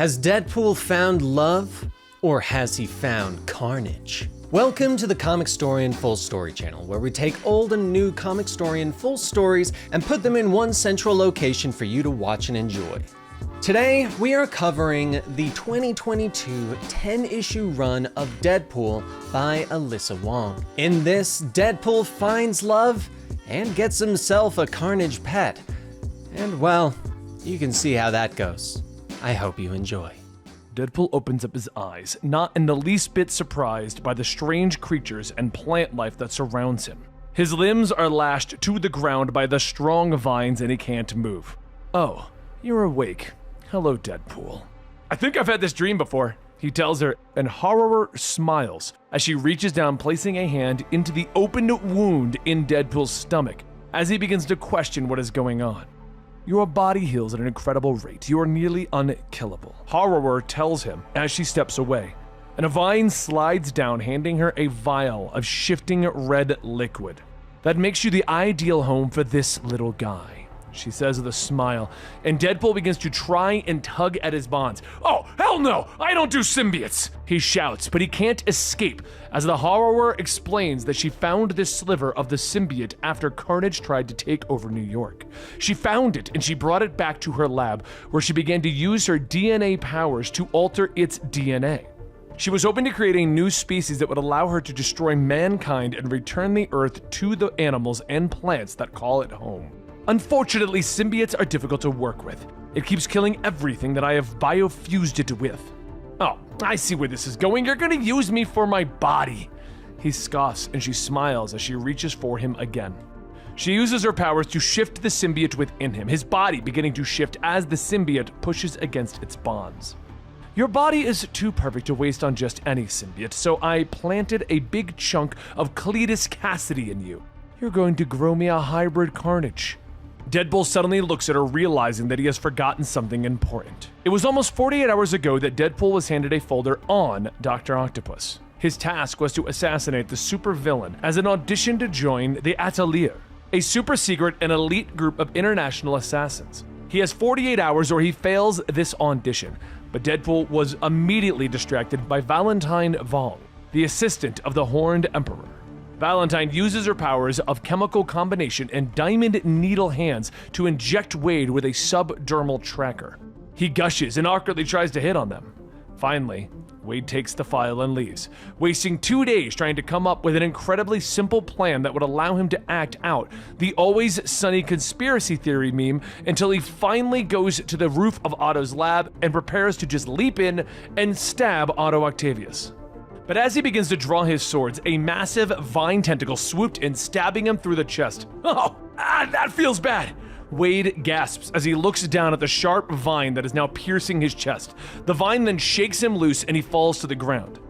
Has Deadpool found love, or has he found carnage? Welcome to the Comicstorian Full Story channel, where we take old and new Comicstorian full stories and put them in one central location for you to watch and enjoy. Today, we are covering the 2022 10-issue run of Deadpool by Alyssa Wong. In this, Deadpool finds love and gets himself a Carnage pet. And well, you can see how that goes. I hope you enjoy. Deadpool opens up his eyes, not in the least bit surprised by the strange creatures and plant life that surrounds him. His limbs are lashed to the ground by the strong vines and he can't move. Oh, you're awake. Hello, Deadpool. I think I've had this dream before, he tells her, and Horror smiles as she reaches down, placing a hand into the opened wound in Deadpool's stomach as he begins to question what is going on. Your body heals at an incredible rate. You are nearly unkillable, Horror tells him as she steps away, and a vine slides down, handing her a vial of shifting red liquid. That makes you the ideal home for this little guy, she says with a smile, and Deadpool begins to try and tug at his bonds. Oh, hell no! I don't do symbiotes! He shouts, but he can't escape as the Horror explains that she found this sliver of the symbiote after Carnage tried to take over New York. She found it and she brought it back to her lab, where she began to use her DNA powers to alter its DNA. She was hoping to create a new species that would allow her to destroy mankind and return the Earth to the animals and plants that call it home. Unfortunately, symbiotes are difficult to work with. It keeps killing everything that I have biofused it with. Oh, I see where this is going. You're gonna use me for my body. He scoffs and she smiles as she reaches for him again. She uses her powers to shift the symbiote within him, his body beginning to shift as the symbiote pushes against its bonds. Your body is too perfect to waste on just any symbiote, so I planted a big chunk of Cletus Cassidy in you. You're going to grow me a hybrid Carnage. Deadpool suddenly looks at her, realizing that he has forgotten something important. It was almost 48 hours ago that Deadpool was handed a folder on Dr. Octopus. His task was to assassinate the supervillain as an audition to join the Atelier, a super secret and elite group of international assassins. He has 48 hours or he fails this audition, but Deadpool was immediately distracted by Valentine Wong, the assistant of the Horned Emperor. Valentine uses her powers of chemical combination and diamond needle hands to inject Wade with a subdermal tracker. He gushes and awkwardly tries to hit on them. Finally, Wade takes the file and leaves, wasting 2 days trying to come up with an incredibly simple plan that would allow him to act out the Always Sunny conspiracy theory meme until he finally goes to the roof of Otto's lab and prepares to just leap in and stab Otto Octavius. But as he begins to draw his swords, a massive vine tentacle swooped in, stabbing him through the chest. That feels bad! Wade gasps as he looks down at the sharp vine that is now piercing his chest. The vine then shakes him loose and he falls to the ground.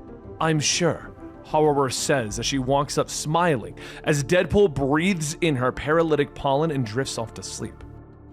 I'm sure, Horror says as she walks up smiling as Deadpool breathes in her paralytic pollen and drifts off to sleep.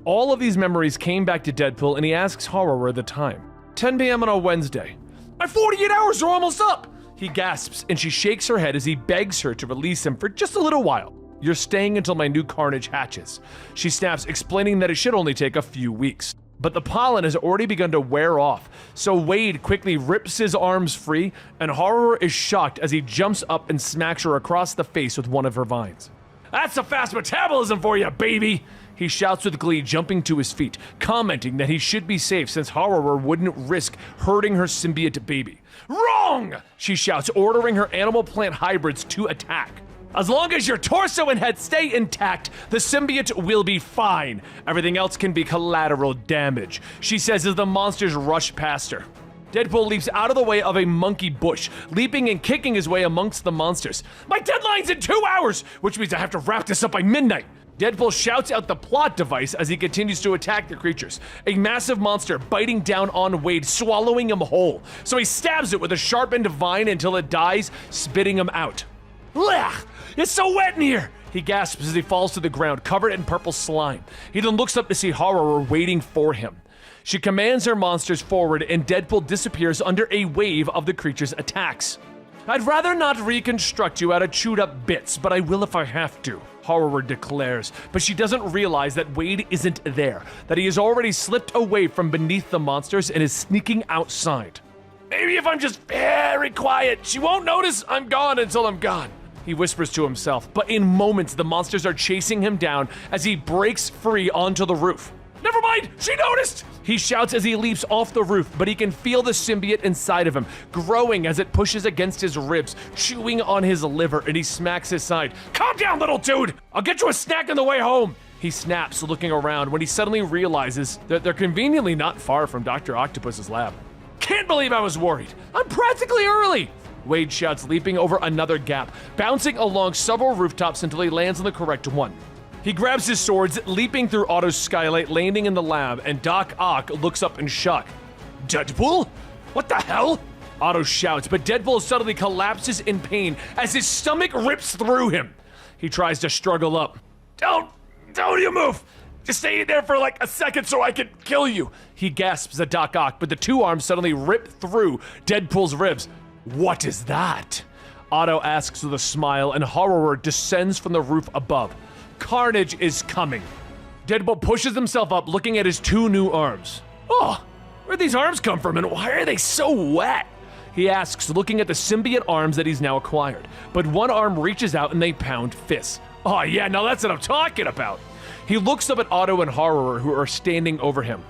All of these memories came back to Deadpool and he asks Horror the time. 10 p.m. on a Wednesday. My 48 hours are almost up! He gasps and she shakes her head as he begs her to release him for just a little while. You're staying until my new Carnage hatches. She snaps, explaining that it should only take a few weeks. But the pollen has already begun to wear off, so Wade quickly rips his arms free, and Horror is shocked as he jumps up and smacks her across the face with one of her vines. That's a fast metabolism for you, baby! He shouts with glee, jumping to his feet, commenting that he should be safe since Horror wouldn't risk hurting her symbiote baby. Wrong! She shouts, ordering her animal-plant hybrids to attack. As long as your torso and head stay intact, the symbiote will be fine. Everything else can be collateral damage, she says as the monsters rush past her. Deadpool leaps out of the way of a monkey bush, leaping and kicking his way amongst the monsters. My deadline's in 2 hours, which means I have to wrap this up by midnight. Deadpool shouts out the plot device as he continues to attack the creatures, a massive monster biting down on Wade, swallowing him whole. So he stabs it with a sharpened vine until it dies, spitting him out. Blech! It's so wet in here! He gasps as he falls to the ground, covered in purple slime. He then looks up to see Horror waiting for him. She commands her monsters forward and Deadpool disappears under a wave of the creature's attacks. I'd rather not reconstruct you out of chewed up bits, but I will if I have to, Horror declares, but she doesn't realize that Wade isn't there, that he has already slipped away from beneath the monsters and is sneaking outside. Maybe if I'm just very quiet, she won't notice I'm gone until I'm gone, he whispers to himself, but in moments the monsters are chasing him down as he breaks free onto the roof. Never mind, she noticed! He shouts as he leaps off the roof, but he can feel the symbiote inside of him, growing as it pushes against his ribs, chewing on his liver, and he smacks his side. Calm down, little dude! I'll get you a snack on the way home! He snaps, looking around, when he suddenly realizes that they're conveniently not far from Dr. Octopus's lab. Can't believe I was worried! I'm practically early! Wade shouts, leaping over another gap, bouncing along several rooftops until he lands on the correct one. He grabs his swords, leaping through Otto's skylight, landing in the lab, and Doc Ock looks up in shock. Deadpool? What the hell? Otto shouts, but Deadpool suddenly collapses in pain as his stomach rips through him. He tries to struggle up. Don't you move! Just stay there for like a second so I can kill you! He gasps at Doc Ock, but the two arms suddenly rip through Deadpool's ribs. What is that? Otto asks with a smile, and Horror descends from the roof above. Carnage is coming. Deadpool pushes himself up, looking at his two new arms. Oh, where'd these arms come from, and why are they so wet? He asks, looking at the symbiote arms that he's now acquired. But one arm reaches out and they pound fists. Oh yeah, now that's what I'm talking about. He looks up at Otto and Horror, who are standing over him.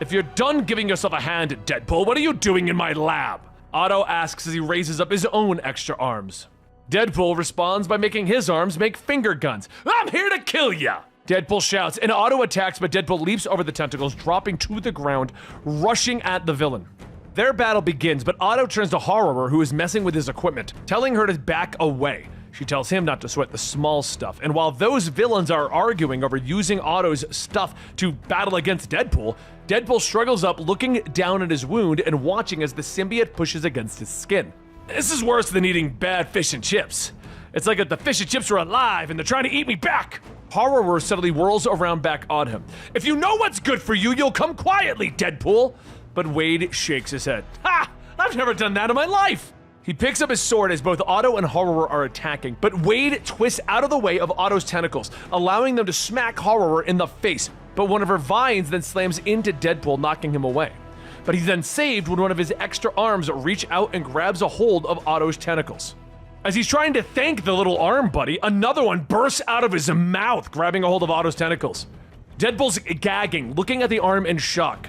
If you're done giving yourself a hand, Deadpool, what are you doing in my lab? Otto asks as he raises up his own extra arms. Deadpool responds by making his arms make finger guns. I'm here to kill ya! Deadpool shouts, and Otto attacks, but Deadpool leaps over the tentacles, dropping to the ground, rushing at the villain. Their battle begins, but Otto turns to Horror, who is messing with his equipment, telling her to back away. She tells him not to sweat the small stuff, and while those villains are arguing over using Otto's stuff to battle against Deadpool, Deadpool struggles up, looking down at his wound and watching as the symbiote pushes against his skin. This is worse than eating bad fish and chips. It's like if the fish and chips were alive and they're trying to eat me back. Horror suddenly whirls around back on him. If you know what's good for you, you'll come quietly, Deadpool. But Wade shakes his head. Ha! I've never done that in my life. He picks up his sword as both Otto and Horror are attacking, but Wade twists out of the way of Otto's tentacles, allowing them to smack Horror in the face. But one of her vines then slams into Deadpool, knocking him away. But he's then saved when one of his extra arms reach out and grabs a hold of Otto's tentacles. As he's trying to thank the little arm buddy, another one bursts out of his mouth, grabbing a hold of Otto's tentacles. Deadpool's gagging, looking at the arm in shock.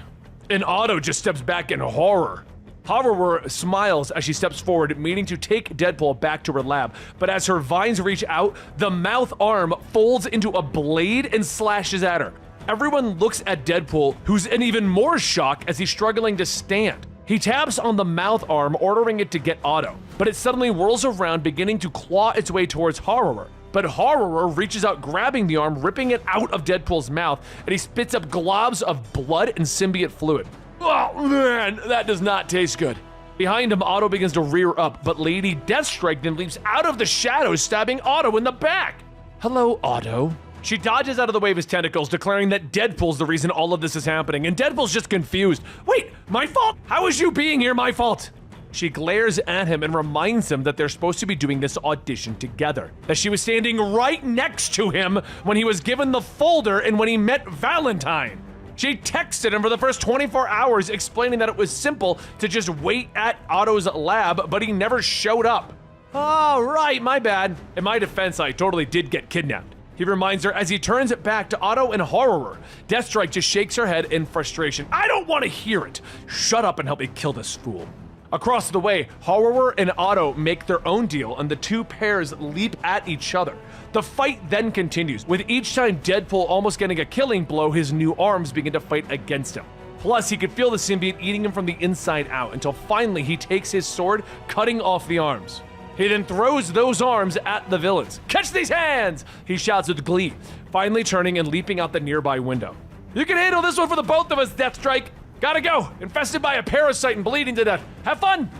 And Otto just steps back in horror. Horror smiles as she steps forward, meaning to take Deadpool back to her lab, but as her vines reach out, the mouth arm folds into a blade and slashes at her. Everyone looks at Deadpool, who's in even more shock as he's struggling to stand. He taps on the mouth arm, ordering it to get Otto, but it suddenly whirls around, beginning to claw its way towards Horror. But Horror reaches out, grabbing the arm, ripping it out of Deadpool's mouth, and he spits up globs of blood and symbiote fluid. Oh man, that does not taste good. Behind him, Otto begins to rear up, but Lady Deathstrike then leaps out of the shadows, stabbing Otto in the back. Hello, Otto. She dodges out of the way of his tentacles, declaring that Deadpool's the reason all of this is happening, and Deadpool's just confused. Wait, my fault? How is you being here my fault? She glares at him and reminds him that they're supposed to be doing this audition together, that she was standing right next to him when he was given the folder and when he met Valentine. She texted him for the first 24 hours explaining that it was simple to just wait at Otto's lab, but he never showed up. Oh, right, my bad. In my defense, I totally did get kidnapped. He reminds her as he turns it back to Otto and Horror. Deathstrike just shakes her head in frustration. I don't want to hear it. Shut up and help me kill this fool. Across the way, Horror and Otto make their own deal, and the two pairs leap at each other. The fight then continues, with each time Deadpool almost getting a killing blow, his new arms begin to fight against him. Plus, he could feel the symbiote eating him from the inside out, until finally he takes his sword, cutting off the arms. He then throws those arms at the villains. Catch these hands! He shouts with glee, finally turning and leaping out the nearby window. You can handle this one for the both of us, Deathstrike! Gotta go! Infested by a parasite and bleeding to death. Have fun!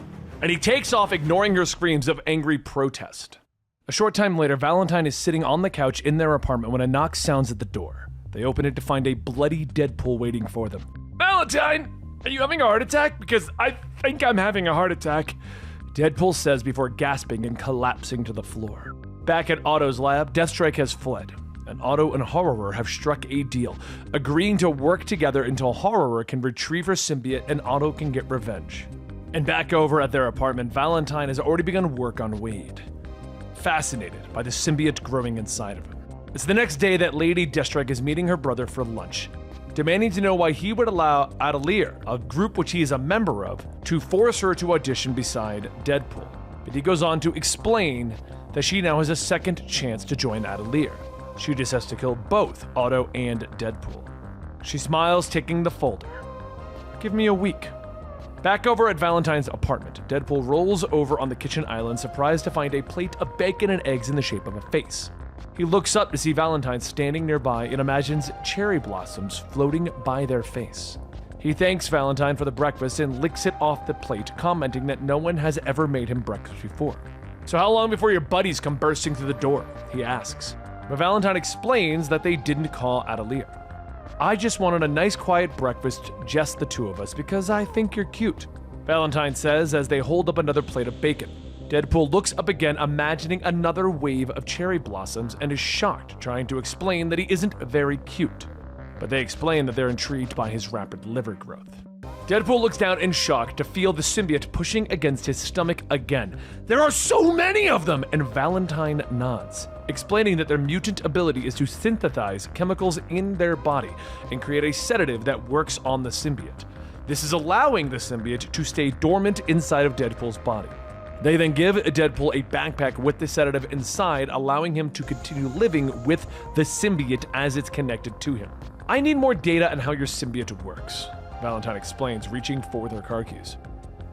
And he takes off, ignoring her screams of angry protest. A short time later, Valentine is sitting on the couch in their apartment when a knock sounds at the door. They open it to find a bloody Deadpool waiting for them. Valentine! Are you having a heart attack? Because I think I'm having a heart attack. Deadpool says before gasping and collapsing to the floor. Back at Otto's lab, Deathstrike has fled, and Otto and Horror have struck a deal, agreeing to work together until Horror can retrieve her symbiote and Otto can get revenge. And back over at their apartment, Valentine has already begun work on Wade, fascinated by the symbiote growing inside of him. It's the next day that Lady Deathstrike is meeting her brother for lunch, demanding to know why he would allow Atelier, a group which he is a member of, to force her to audition beside Deadpool. But he goes on to explain that she now has a second chance to join Atelier. She just has to kill both Otto and Deadpool. She smiles, taking the folder. Give me a week. Back over at Valentine's apartment, Deadpool rolls over on the kitchen island, surprised to find a plate of bacon and eggs in the shape of a face. He looks up to see Valentine standing nearby and imagines cherry blossoms floating by their face. He thanks Valentine for the breakfast and licks it off the plate, commenting that no one has ever made him breakfast before. So how long before your buddies come bursting through the door? He asks. But Valentine explains that they didn't call Atelier. I just wanted a nice quiet breakfast, just the two of us, because I think you're cute, Valentine says as they hold up another plate of bacon. Deadpool looks up again, imagining another wave of cherry blossoms, and is shocked, trying to explain that he isn't very cute. But they explain that they're intrigued by his rapid liver growth. Deadpool looks down in shock to feel the symbiote pushing against his stomach again. There are so many of them! And Valentine nods, explaining that their mutant ability is to synthesize chemicals in their body and create a sedative that works on the symbiote. This is allowing the symbiote to stay dormant inside of Deadpool's body. They then give Deadpool a backpack with the sedative inside, allowing him to continue living with the symbiote as it's connected to him. I need more data on how your symbiote works, Valentine explains, reaching for their car keys.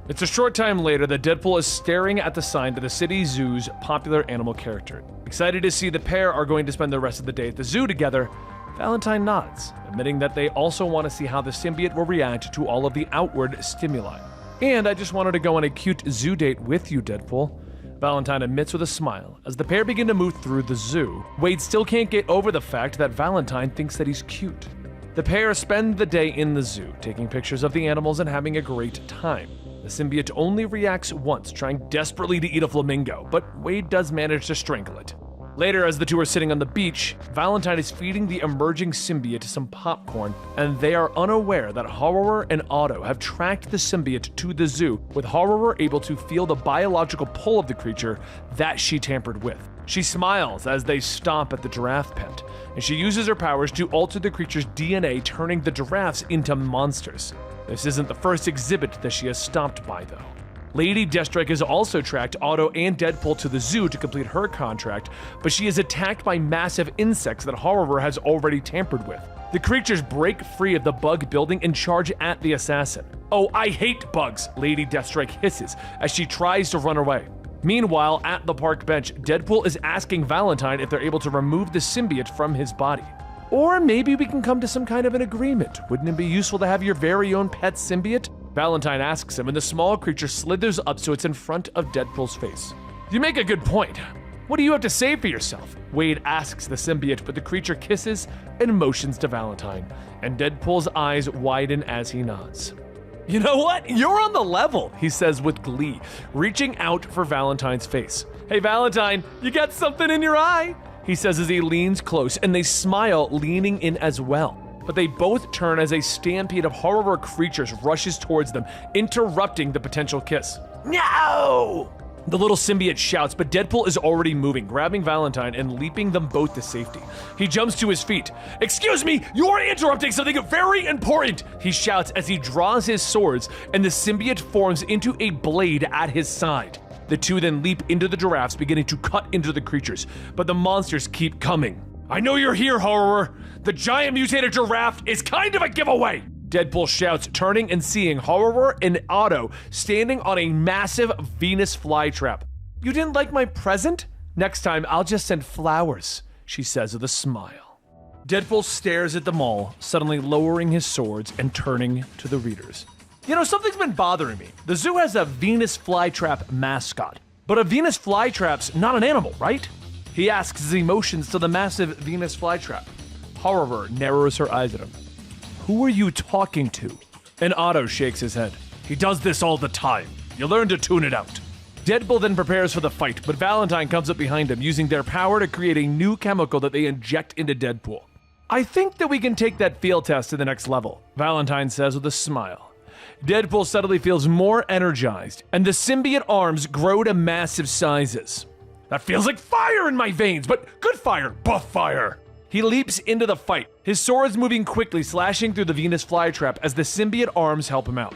It's a short time later that Deadpool is staring at the sign to the city zoo's popular animal character. Excited to see the pair are going to spend the rest of the day at the zoo together, Valentine nods, admitting that they also want to see how the symbiote will react to all of the outward stimuli. And I just wanted to go on a cute zoo date with you, Deadpool, Valentine admits with a smile. As the pair begin to move through the zoo, Wade still can't get over the fact that Valentine thinks that he's cute. The pair spend the day in the zoo, taking pictures of the animals and having a great time. The symbiote only reacts once, trying desperately to eat a flamingo, but Wade does manage to strangle it. Later, as the two are sitting on the beach, Valentine is feeding the emerging symbiote some popcorn, and they are unaware that Horror and Otto have tracked the symbiote to the zoo, with Horror able to feel the biological pull of the creature that she tampered with. She smiles as they stop at the giraffe pen, and she uses her powers to alter the creature's DNA, turning the giraffes into monsters. This isn't the first exhibit that she has stopped by, though. Lady Deathstrike has also tracked Otto and Deadpool to the zoo to complete her contract, but she is attacked by massive insects that Horror has already tampered with. The creatures break free of the bug building and charge at the assassin. "Oh, I hate bugs," Lady Deathstrike hisses as she tries to run away. Meanwhile, at the park bench, Deadpool is asking Valentine if they're able to remove the symbiote from his body. Or maybe we can come to some kind of an agreement. Wouldn't it be useful to have your very own pet symbiote? Valentine asks him, and the small creature slithers up so it's in front of Deadpool's face. You make a good point. What do you have to say for yourself? Wade asks the symbiote, but the creature kisses and motions to Valentine, and Deadpool's eyes widen as he nods. You know what? You're on the level, he says with glee, reaching out for Valentine's face. Hey Valentine, you got something in your eye, he says as he leans close, and they smile, leaning in as well. But they both turn as a stampede of horror creatures rushes towards them, interrupting the potential kiss. No! The little symbiote shouts, but Deadpool is already moving, grabbing Valentine and leaping them both to safety. He jumps to his feet. Excuse me, you're interrupting something very important, he shouts as he draws his swords, and the symbiote forms into a blade at his side. The two then leap into the giraffes, beginning to cut into the creatures, but the monsters keep coming. I know you're here, Horror. The giant mutated giraffe is kind of a giveaway, Deadpool shouts, turning and seeing Horror and Otto standing on a massive Venus flytrap. You didn't like my present? Next time, I'll just send flowers, she says with a smile. Deadpool stares at them all, suddenly lowering his swords and turning to the readers. You know, something's been bothering me. The zoo has a Venus flytrap mascot, but a Venus flytrap's not an animal, right? He asks as he motions to the massive Venus flytrap. Horror narrows her eyes at him. Who are you talking to? And Otto shakes his head. He does this all the time. You learn to tune it out. Deadpool then prepares for the fight, but Valentine comes up behind him, using their power to create a new chemical that they inject into Deadpool. I think that we can take that field test to the next level, Valentine says with a smile. Deadpool suddenly feels more energized, and the symbiote arms grow to massive sizes. That feels like fire in my veins, but good fire, buff fire. He leaps into the fight, his swords moving quickly, slashing through the Venus flytrap as the symbiote arms help him out.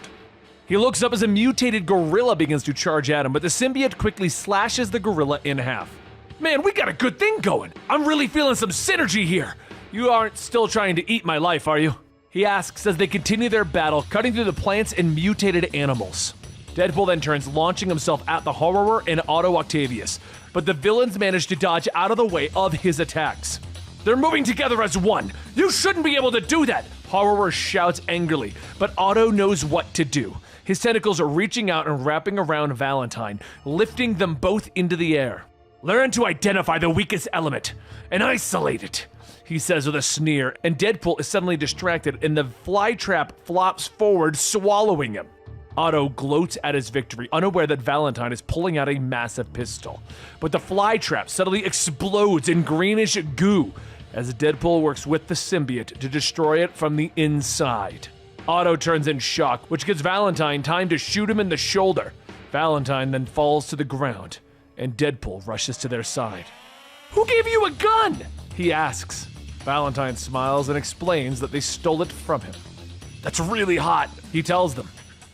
He looks up as a mutated gorilla begins to charge at him, but the symbiote quickly slashes the gorilla in half. Man, we got a good thing going. I'm really feeling some synergy here. You aren't still trying to eat my life, are you? He asks as they continue their battle, cutting through the plants and mutated animals. Deadpool then turns, launching himself at the Horror and Otto Octavius, but the villains manage to dodge out of the way of his attacks. They're moving together as one. You shouldn't be able to do that, Horror shouts angrily, but Otto knows what to do. His tentacles are reaching out and wrapping around Valentine, lifting them both into the air. Learn to identify the weakest element and isolate it, he says with a sneer, and Deadpool is suddenly distracted and the flytrap flops forward, swallowing him. Otto gloats at his victory, unaware that Valentine is pulling out a massive pistol. But the flytrap suddenly explodes in greenish goo as Deadpool works with the symbiote to destroy it from the inside. Otto turns in shock, which gives Valentine time to shoot him in the shoulder. Valentine then falls to the ground, and Deadpool rushes to their side. Who gave you a gun? He asks. Valentine smiles and explains that they stole it from him. That's really hot, he tells them.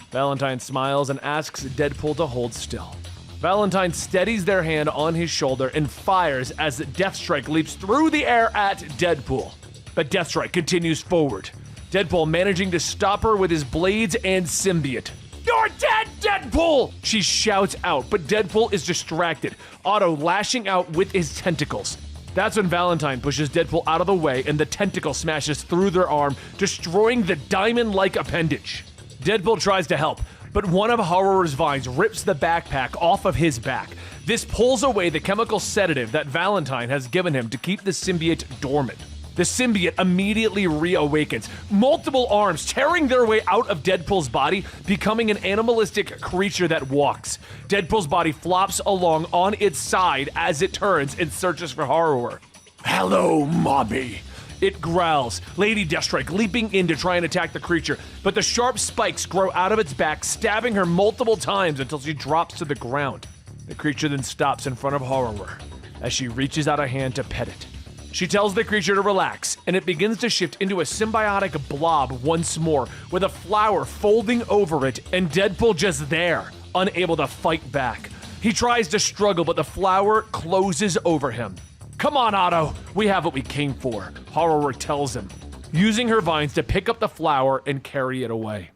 Valentine smiles and asks Deadpool to hold still. Valentine steadies their hand on his shoulder and fires as Deathstrike leaps through the air at Deadpool. But Deathstrike continues forward, Deadpool managing to stop her with his blades and symbiote. You're dead, Deadpool! She shouts out, but Deadpool is distracted, Otto lashing out with his tentacles. That's when Valentine pushes Deadpool out of the way and the tentacle smashes through their arm, destroying the diamond-like appendage. Deadpool tries to help, but one of Horror's vines rips the backpack off of his back. This pulls away the chemical sedative that Valentine has given him to keep the symbiote dormant. The symbiote immediately reawakens, multiple arms tearing their way out of Deadpool's body, becoming an animalistic creature that walks. Deadpool's body flops along on its side as it turns and searches for Horror. Hello, mommy. It growls, Lady Deathstrike leaping in to try and attack the creature, but the sharp spikes grow out of its back, stabbing her multiple times until she drops to the ground. The creature then stops in front of Horror as she reaches out a hand to pet it. She tells the creature to relax, and it begins to shift into a symbiotic blob once more, with a flower folding over it and Deadpool just there, unable to fight back. He tries to struggle, but the flower closes over him. Come on, Otto, we have what we came for, Horror tells him, using her vines to pick up the flower and carry it away.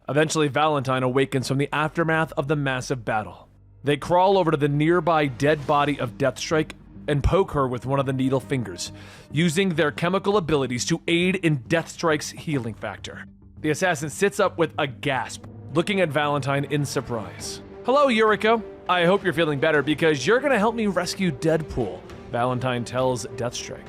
Eventually, Valentine awakens from the aftermath of the massive battle. They crawl over to the nearby dead body of Deathstrike and poke her with one of the needle fingers, using their chemical abilities to aid in Deathstrike's healing factor. The assassin sits up with a gasp, looking at Valentine in surprise. Hello, Yuriko. I hope you're feeling better because you're gonna help me rescue Deadpool, Valentine tells Deathstrike.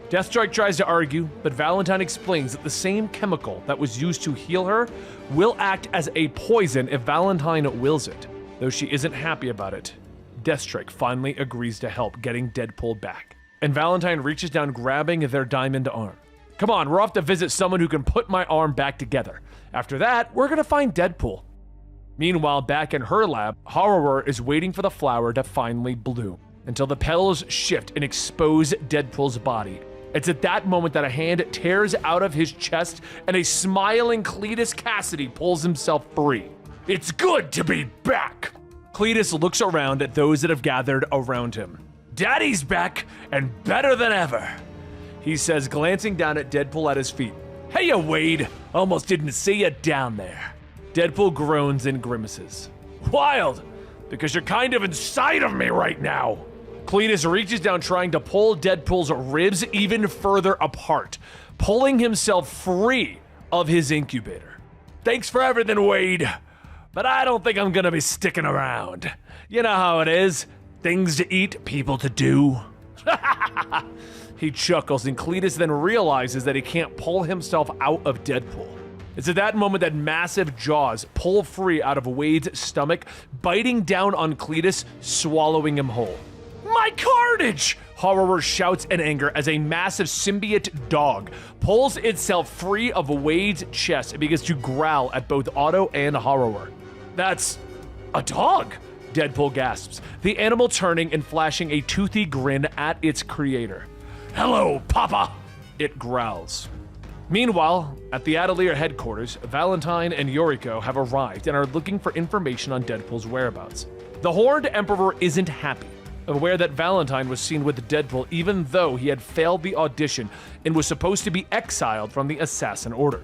Deathstrike tries to argue, but Valentine explains that the same chemical that was used to heal her will act as a poison if Valentine wills it. Though she isn't happy about it, Deathstrike finally agrees to help getting Deadpool back, and Valentine reaches down, grabbing their diamond arm. Come on, we're off to visit someone who can put my arm back together. After that, we're gonna find Deadpool. Meanwhile, back in her lab, Horror is waiting for the flower to finally bloom, until the petals shift and expose Deadpool's body. It's at that moment that a hand tears out of his chest and a smiling Cletus Cassidy pulls himself free. It's good to be back! Cletus looks around at those that have gathered around him. Daddy's back, and better than ever, he says, glancing down at Deadpool at his feet. Hey, Wade, almost didn't see you down there. Deadpool groans and grimaces. Wild, because you're kind of inside of me right now. Cletus reaches down, trying to pull Deadpool's ribs even further apart, pulling himself free of his incubator. Thanks for everything, Wade, but I don't think I'm gonna be sticking around. You know how it is. Things to eat, people to do. He chuckles, and Cletus then realizes that he can't pull himself out of Deadpool. It's at that moment that massive jaws pull free out of Wade's stomach, biting down on Cletus, swallowing him whole. My Carnage! Horror shouts in anger as a massive symbiote dog pulls itself free of Wade's chest and begins to growl at both Otto and Horror. That's a dog, Deadpool gasps, the animal turning and flashing a toothy grin at its creator. Hello, Papa, it growls. Meanwhile, at the Atelier headquarters, Valentine and Yuriko have arrived and are looking for information on Deadpool's whereabouts. The Horned Emperor isn't happy, aware that Valentine was seen with Deadpool even though he had failed the audition and was supposed to be exiled from the Assassin Order.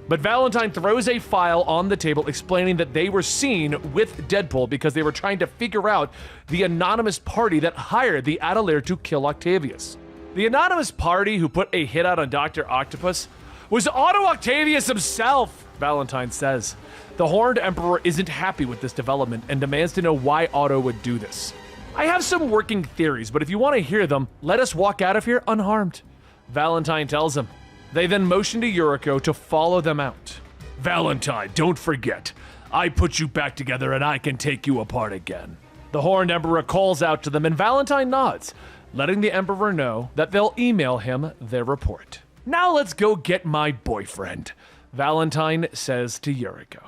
But Valentine throws a file on the table explaining that they were seen with Deadpool because they were trying to figure out the anonymous party that hired the Atelier to kill Octavius. The anonymous party who put a hit out on Dr. Octopus was Otto Octavius himself, Valentine says. The Horned Emperor isn't happy with this development and demands to know why Otto would do this. I have some working theories, but if you want to hear them, let us walk out of here unharmed, Valentine tells him. They then motion to Yuriko to follow them out. Valentine, don't forget, I put you back together and I can take you apart again. The Horned Emperor calls out to them and Valentine nods, letting the Emperor know that they'll email him their report. Now let's go get my boyfriend, Valentine says to Yuriko.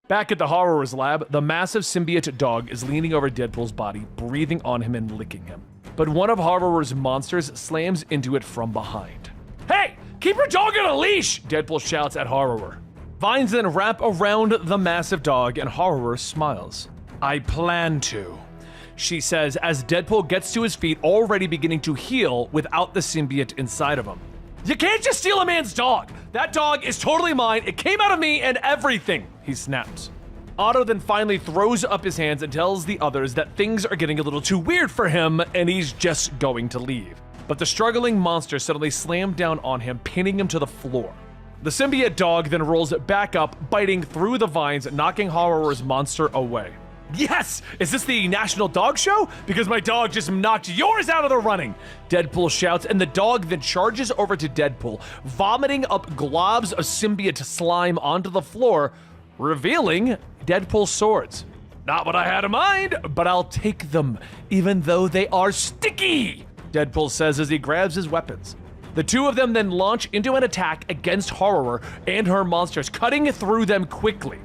Back at the Horror's lab, the massive symbiote dog is leaning over Deadpool's body, breathing on him and licking him. But one of Horror's monsters slams into it from behind. Hey! Keep your dog on a leash! Deadpool shouts at Horror. Vines then wrap around the massive dog and Horror smiles. I plan to, she says as Deadpool gets to his feet, already beginning to heal without the symbiote inside of him. You can't just steal a man's dog! That dog is totally mine, it came out of me and everything, he snaps. Otto then finally throws up his hands and tells the others that things are getting a little too weird for him and he's just going to leave. But the struggling monster suddenly slammed down on him, pinning him to the floor. The symbiote dog then rolls back up, biting through the vines, knocking Horror's monster away. Yes! Is this the National Dog Show? Because my dog just knocked yours out of the running! Deadpool shouts, and the dog then charges over to Deadpool, vomiting up globs of symbiote slime onto the floor, revealing Deadpool's swords. Not what I had in mind, but I'll take them, even though they are sticky! Deadpool says as he grabs his weapons. The two of them then launch into an attack against Horror and her monsters, cutting through them quickly.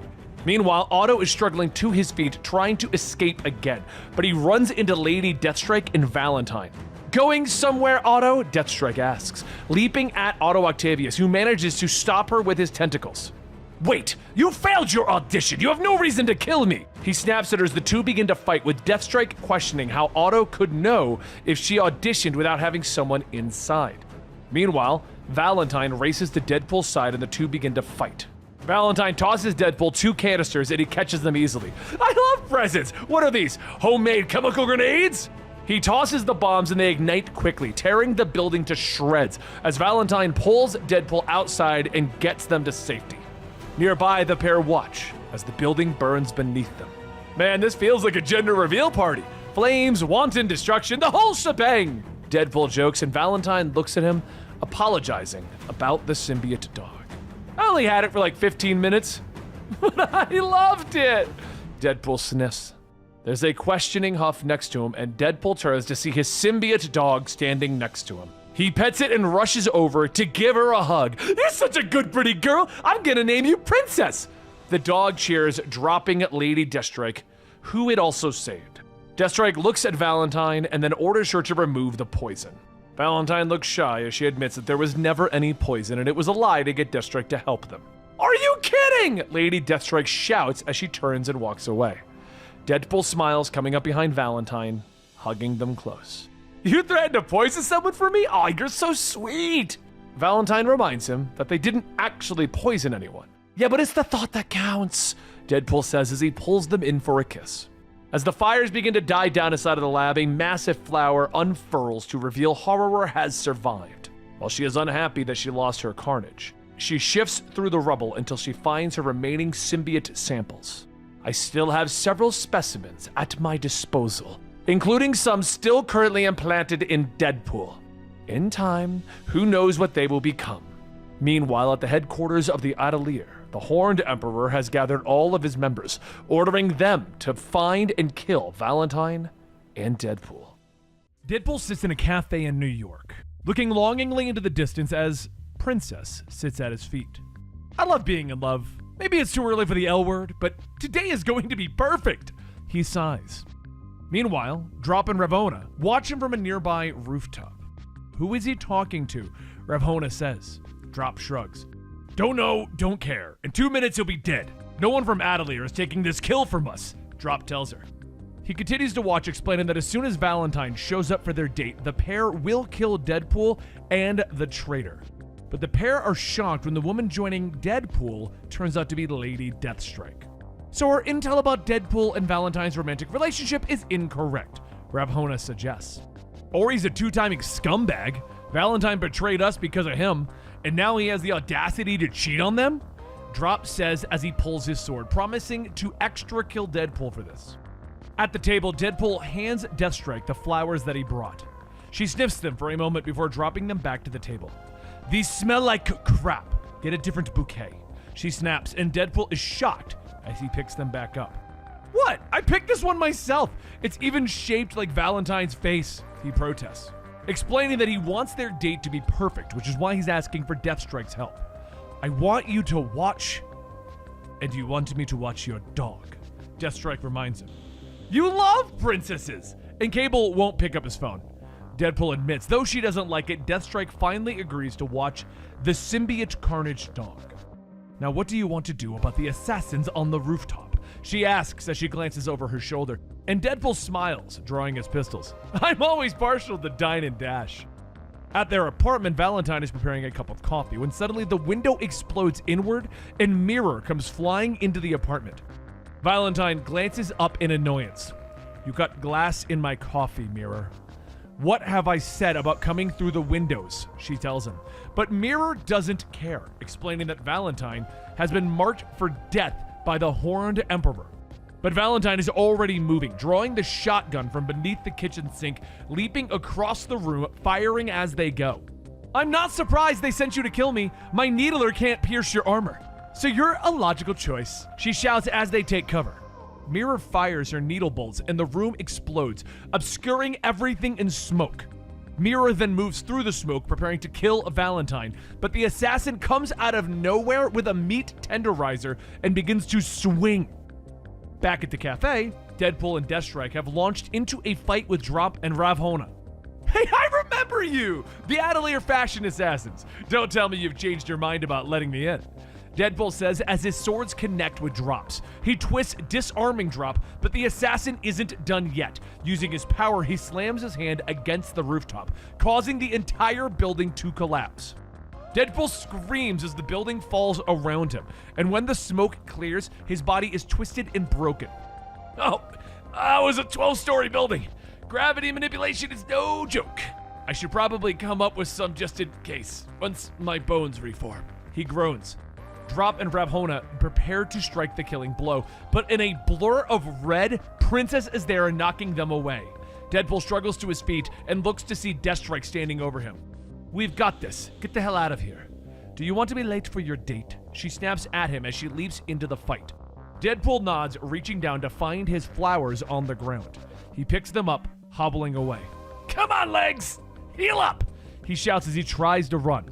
Meanwhile, Otto is struggling to his feet, trying to escape again, but he runs into Lady Deathstrike and Valentine. Going somewhere, Otto? Deathstrike asks, leaping at Otto Octavius, who manages to stop her with his tentacles. Wait, you failed your audition. You have no reason to kill me. He snaps at her as the two begin to fight, with Deathstrike questioning how Otto could know if she auditioned without having someone inside. Meanwhile, Valentine races to Deadpool's side and the two begin to fight. Valentine tosses Deadpool 2 canisters and he catches them easily. I love presents. What are these? Homemade chemical grenades? He tosses the bombs and they ignite quickly, tearing the building to shreds as Valentine pulls Deadpool outside and gets them to safety. Nearby, the pair watch as the building burns beneath them. Man, this feels like a gender reveal party. Flames, wanton destruction, the whole shebang! Deadpool jokes and Valentine looks at him, apologizing about the symbiote dog. I only had it for like 15 minutes, but I loved it! Deadpool sniffs. There's a questioning huff next to him and Deadpool turns to see his symbiote dog standing next to him. He pets it and rushes over to give her a hug. You're such a good, pretty girl. I'm gonna name you Princess. The dog cheers, dropping at Lady Deathstrike, who it also saved. Deathstrike looks at Valentine and then orders her to remove the poison. Valentine looks shy as she admits that there was never any poison and it was a lie to get Deathstrike to help them. Are you kidding? Lady Deathstrike shouts as she turns and walks away. Deadpool smiles, coming up behind Valentine, hugging them close. You threatened to poison someone for me? Oh, you're so sweet! Valentine reminds him that they didn't actually poison anyone. Yeah, but it's the thought that counts, Deadpool says as he pulls them in for a kiss. As the fires begin to die down inside of the lab, a massive flower unfurls to reveal Horror has survived. While she is unhappy that she lost her Carnage, she shifts through the rubble until she finds her remaining symbiote samples. I still have several specimens at my disposal, including some still currently implanted in Deadpool. In time, who knows what they will become. Meanwhile, at the headquarters of the Atelier, the Horned Emperor has gathered all of his members, ordering them to find and kill Valentine and Deadpool. Deadpool sits in a cafe in New York, looking longingly into the distance as Princess sits at his feet. I love being in love. Maybe it's too early for the L word, but today is going to be perfect, he sighs. Meanwhile, Drop and Ravona watch him from a nearby rooftop. Who is he talking to? Ravona says. Drop shrugs. Don't know, don't care. In 2 minutes he'll be dead. No one from Atelier is taking this kill from us, Drop tells her. He continues to watch, explaining that as soon as Valentine shows up for their date, the pair will kill Deadpool and the traitor. But the pair are shocked when the woman joining Deadpool turns out to be Lady Deathstrike. So our intel about Deadpool and Valentine's romantic relationship is incorrect, Ravona suggests. Or he's a two-timing scumbag. Valentine betrayed us because of him, and now he has the audacity to cheat on them? Drop says as he pulls his sword, promising to extra kill Deadpool for this. At the table, Deadpool hands Deathstrike the flowers that he brought. She sniffs them for a moment before dropping them back to the table. These smell like crap. Get a different bouquet. She snaps, and Deadpool is shocked as he picks them back up. What? I picked this one myself. It's even shaped like Valentine's face, he protests, explaining that he wants their date to be perfect, which is why he's asking for Deathstrike's help. I want you to watch, and you wanted me to watch your dog, Deathstrike reminds him. You love princesses! And Cable won't pick up his phone. Deadpool admits, though she doesn't like it, Deathstrike finally agrees to watch the symbiote Carnage dog. Now what do you want to do about the assassins on the rooftop? She asks as she glances over her shoulder, and Deadpool smiles, drawing his pistols. I'm always partial to dine and dash. At their apartment, Valentine is preparing a cup of coffee when suddenly the window explodes inward and Mirror comes flying into the apartment. Valentine glances up in annoyance. You got glass in my coffee, Mirror. What have I said about coming through the windows? She tells him. But Mirror doesn't care, explaining that Valentine has been marked for death by the Horned Emperor. But Valentine is already moving, drawing the shotgun from beneath the kitchen sink, leaping across the room, firing as they go. I'm not surprised they sent you to kill me. My needler can't pierce your armor. So you're a logical choice, she shouts as they take cover. Mirror fires her needle bolts and the room explodes, obscuring everything in smoke. Mirror then moves through the smoke, preparing to kill Valentine, but the assassin comes out of nowhere with a meat tenderizer and begins to swing. Back at the cafe, Deadpool and Deathstrike have launched into a fight with Drop and Ravona. Hey, I remember you! The Atelier fashion assassins. Don't tell me you've changed your mind about letting me in. Deadpool says as his swords connect with Drop's. He twists, disarming Drop, but the assassin isn't done yet. Using his power, he slams his hand against the rooftop, causing the entire building to collapse. Deadpool screams as the building falls around him, and when the smoke clears, his body is twisted and broken. Oh, that was a 12-story building. Gravity manipulation is no joke. I should probably come up with some just in case, once my bones reform. He groans. Drop and Ravona prepare to strike the killing blow, but in a blur of red, Princess is there knocking them away. Deadpool struggles to his feet and looks to see Deathstrike standing over him. We've got this. Get the hell out of here. Do you want to be late for your date? She snaps at him as she leaps into the fight. Deadpool nods, reaching down to find his flowers on the ground. He picks them up, hobbling away. Come on, legs! Heal up! He shouts as he tries to run.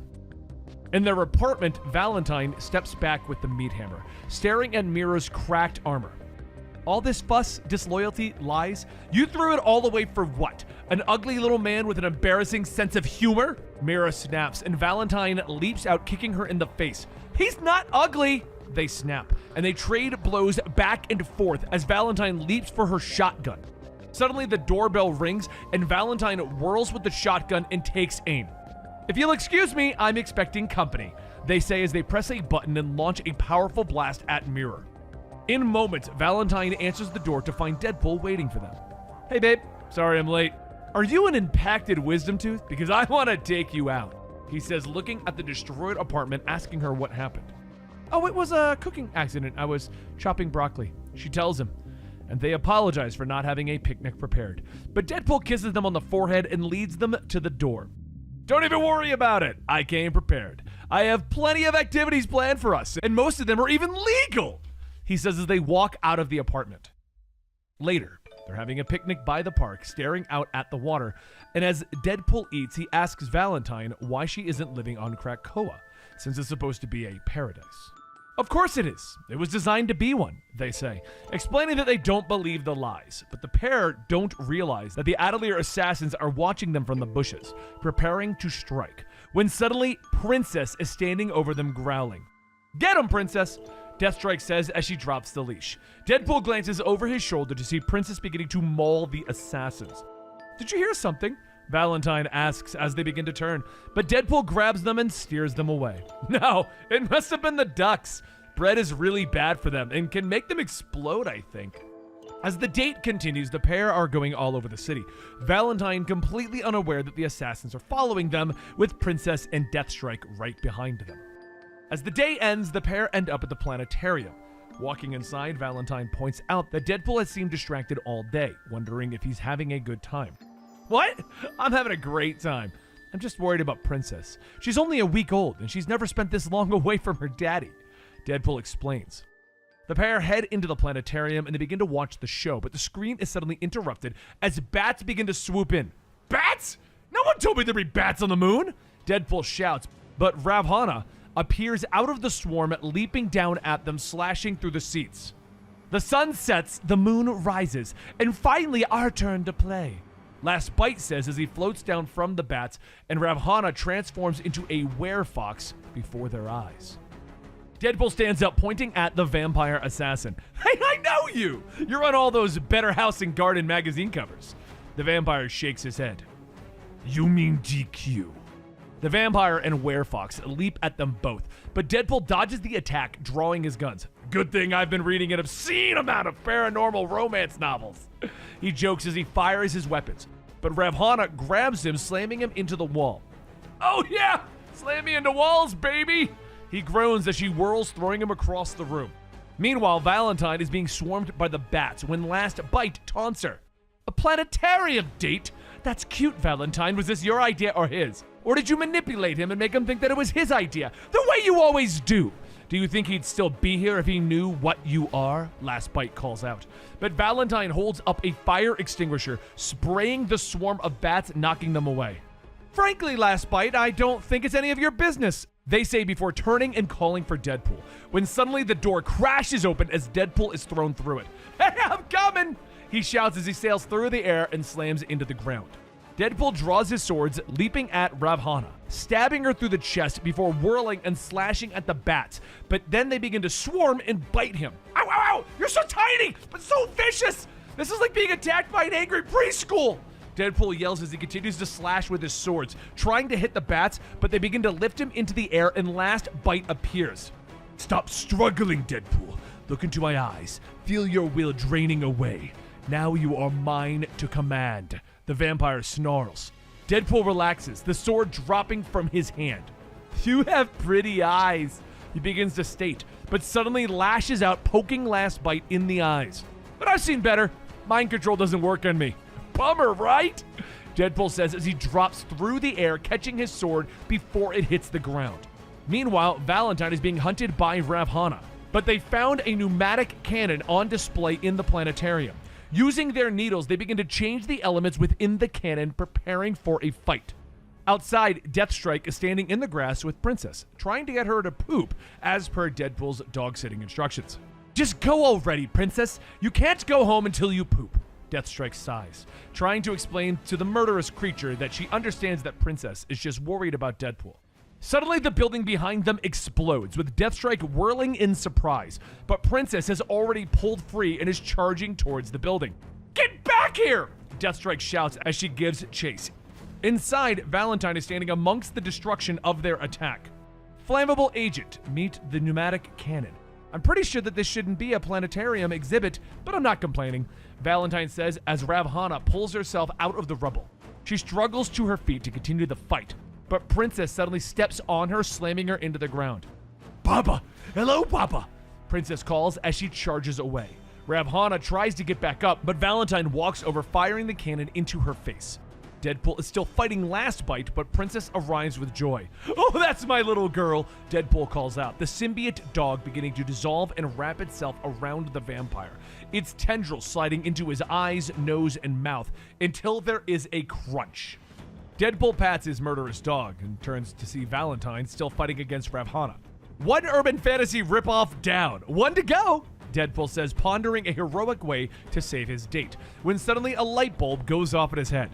In their apartment, Valentine steps back with the meat hammer, staring at Mirror's cracked armor. All this fuss, disloyalty, lies? You threw it all away for what? An ugly little man with an embarrassing sense of humor? Mirror snaps, and Valentine leaps out, kicking her in the face. He's not ugly! They snap, and they trade blows back and forth as Valentine leaps for her shotgun. Suddenly, the doorbell rings, and Valentine whirls with the shotgun and takes aim. If you'll excuse me, I'm expecting company, they say as they press a button and launch a powerful blast at Mirror. In moments, Valentine answers the door to find Deadpool waiting for them. Hey babe, sorry I'm late. Are you an impacted wisdom tooth? Because I want to take you out, he says, looking at the destroyed apartment, asking her what happened. Oh, it was a cooking accident. I was chopping broccoli, she tells him, and they apologize for not having a picnic prepared. But Deadpool kisses them on the forehead and leads them to the door. Don't even worry about it. I came prepared. I have plenty of activities planned for us, and most of them are even legal, he says as they walk out of the apartment. Later, they're having a picnic by the park, staring out at the water, and as Deadpool eats, he asks Valentine why she isn't living on Krakoa, since it's supposed to be a paradise. Of course it is. It was designed to be one, they say, explaining that they don't believe the lies. But the pair don't realize that the Atelier assassins are watching them from the bushes, preparing to strike, when suddenly Princess is standing over them growling. "Get him, Princess!" Deathstrike says as she drops the leash. Deadpool glances over his shoulder to see Princess beginning to maul the assassins. "Did you hear something?" Valentine asks as they begin to turn, but Deadpool grabs them and steers them away. No, it must have been the ducks. Bread is really bad for them and can make them explode, I think. As the date continues, the pair are going all over the city. Valentine completely unaware that the assassins are following them, with Princess and Deathstrike right behind them. As the day ends, the pair end up at the planetarium. Walking inside, Valentine points out that Deadpool has seemed distracted all day, wondering if he's having a good time. "What? I'm having a great time. I'm just worried about Princess. She's only a week old, and she's never spent this long away from her daddy," Deadpool explains. The pair head into the planetarium and they begin to watch the show, but the screen is suddenly interrupted as bats begin to swoop in. "Bats? No one told me there'd be bats on the moon!" Deadpool shouts, but Ravana appears out of the swarm, leaping down at them, slashing through the seats. The sun sets, the moon rises, and finally our turn to play, Last Bite says as he floats down from the bats, and Ravana transforms into a werefox before their eyes. Deadpool stands up, pointing at the vampire assassin. "Hey, I know you! You're on all those Better House and Garden magazine covers." The vampire shakes his head. "You mean GQ." The vampire and werefox leap at them both, but Deadpool dodges the attack, drawing his guns. "Good thing I've been reading an obscene amount of paranormal romance novels," he jokes as he fires his weapons, but Ravana grabs him, slamming him into the wall. "Oh yeah, slam me into walls, baby!" He groans as she whirls, throwing him across the room. Meanwhile, Valentine is being swarmed by the bats when Last Bite taunts her. "A planetarium date? That's cute, Valentine. Was this your idea or his? Or did you manipulate him and make him think that it was his idea, the way you always do? Do you think he'd still be here if he knew what you are?" Last Bite calls out. But Valentine holds up a fire extinguisher, spraying the swarm of bats, knocking them away. "Frankly, Last Bite, I don't think it's any of your business," they say before turning and calling for Deadpool, when suddenly the door crashes open as Deadpool is thrown through it. "Hey, I'm coming!" he shouts as he sails through the air and slams into the ground. Deadpool draws his swords, leaping at Ravana, stabbing her through the chest before whirling and slashing at the bats, but then they begin to swarm and bite him. "Ow, ow, ow! You're so tiny, but so vicious! This is like being attacked by an angry preschool!" Deadpool yells as he continues to slash with his swords, trying to hit the bats, but they begin to lift him into the air and Last Bite appears. "Stop struggling, Deadpool. Look into my eyes. Feel your will draining away. Now you are mine to command." The vampire snarls. Deadpool relaxes, the sword dropping from his hand. "You have pretty eyes," he begins to state, but suddenly lashes out, poking Last Bite in the eyes. "But I've seen better. Mind control doesn't work on me." "Bummer, right?" Deadpool says as he drops through the air, catching his sword before it hits the ground. Meanwhile, Valentine is being hunted by Ravana, but they found a pneumatic cannon on display in the planetarium. Using their needles, they begin to change the elements within the cannon, preparing for a fight. Outside, Deathstrike is standing in the grass with Princess, trying to get her to poop as per Deadpool's dog-sitting instructions. "Just go already, Princess. You can't go home until you poop." Deathstrike sighs, trying to explain to the murderous creature that she understands that Princess is just worried about Deadpool. Suddenly, the building behind them explodes, with Deathstrike whirling in surprise, but Princess has already pulled free and is charging towards the building. "Get back here!" Deathstrike shouts as she gives chase. Inside, Valentine is standing amongst the destruction of their attack. Flammable agent, meet the pneumatic cannon. "I'm pretty sure that this shouldn't be a planetarium exhibit, but I'm not complaining," Valentine says as Ravana pulls herself out of the rubble. She struggles to her feet to continue the fight, but Princess suddenly steps on her, slamming her into the ground. "Papa! Hello, Papa!" Princess calls as she charges away. Ravana tries to get back up, but Valentine walks over, firing the cannon into her face. Deadpool is still fighting last bite, but Princess arrives with joy. "Oh, that's my little girl," Deadpool calls out, the symbiote dog beginning to dissolve and wrap itself around the vampire, its tendrils sliding into his eyes, nose, and mouth until there is a crunch. Deadpool pats his murderous dog and turns to see Valentine still fighting against Ravhana. One urban fantasy ripoff down. One to go, Deadpool says, pondering a heroic way to save his date, when suddenly a light bulb goes off in his head.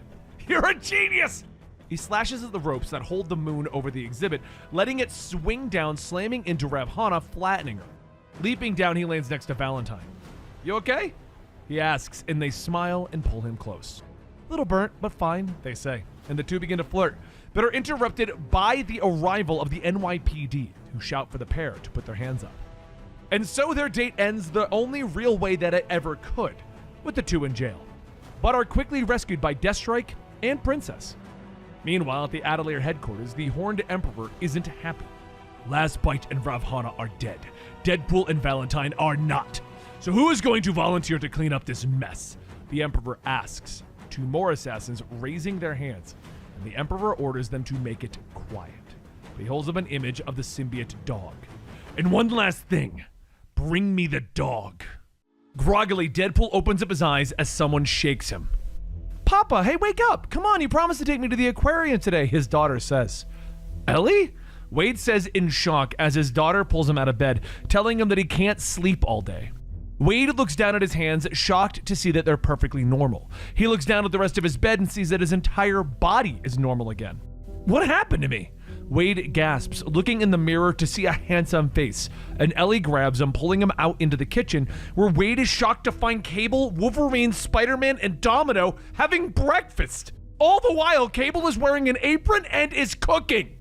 "You're a genius!" He slashes at the ropes that hold the moon over the exhibit, letting it swing down, slamming into Ravhana, flattening her. Leaping down, he lands next to Valentine. "You okay?" he asks, and they smile and pull him close. "Little burnt, but fine," they say, and the two begin to flirt, but are interrupted by the arrival of the NYPD, who shout for the pair to put their hands up. And so their date ends the only real way that it ever could, with the two in jail, but are quickly rescued by Deathstrike and Princess. Meanwhile, at the Atelier headquarters, the Horned Emperor isn't happy. Last Bite and Ravhana are dead. Deadpool and Valentine are not. So who is going to volunteer to clean up this mess? The Emperor asks. Two more assassins raising their hands, and the Emperor orders them to make it quiet. He holds up an image of the symbiote dog. "And one last thing. Bring me the dog." Groggily, Deadpool opens up his eyes as someone shakes him. "Papa, hey, wake up. Come on, you promised to take me to the aquarium today," his daughter says. "Ellie?" Wade says in shock as his daughter pulls him out of bed, telling him that he can't sleep all day. Wade looks down at his hands, shocked to see that they're perfectly normal. He looks down at the rest of his bed and sees that his entire body is normal again. "What happened to me?" Wade gasps, looking in the mirror to see a handsome face, and Ellie grabs him, pulling him out into the kitchen, where Wade is shocked to find Cable, Wolverine, Spider-Man, and Domino having breakfast. All the while, Cable is wearing an apron and is cooking.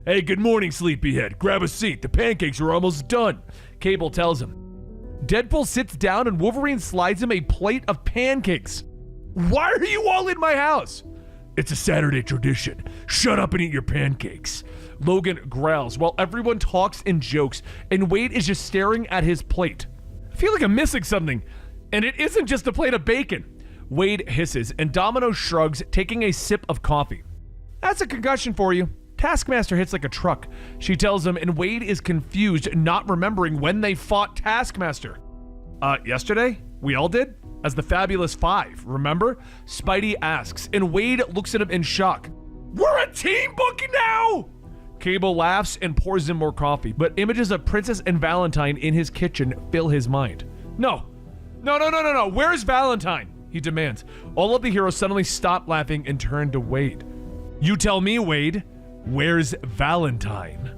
"Hey, good morning, sleepyhead. Grab a seat. The pancakes are almost done," Cable tells him. Deadpool sits down and Wolverine slides him a plate of pancakes. "Why are you all in my house?" "It's a Saturday tradition. Shut up and eat your pancakes." Logan growls while everyone talks and jokes, and Wade is just staring at his plate. "I feel like I'm missing something, and it isn't just a plate of bacon." Wade hisses, and Domino shrugs, taking a sip of coffee. "That's a concussion for you. Taskmaster hits like a truck," she tells him, and Wade is confused, not remembering when they fought Taskmaster. Yesterday? We all did? As the Fabulous Five, remember?" Spidey asks, and Wade looks at him in shock. "We're a team book now?" Cable laughs and pours him more coffee, but images of Princess and Valentine in his kitchen fill his mind. No, where's Valentine?" he demands. All of the heroes suddenly stop laughing and turn to Wade. "You tell me, Wade. Where's Valentine?"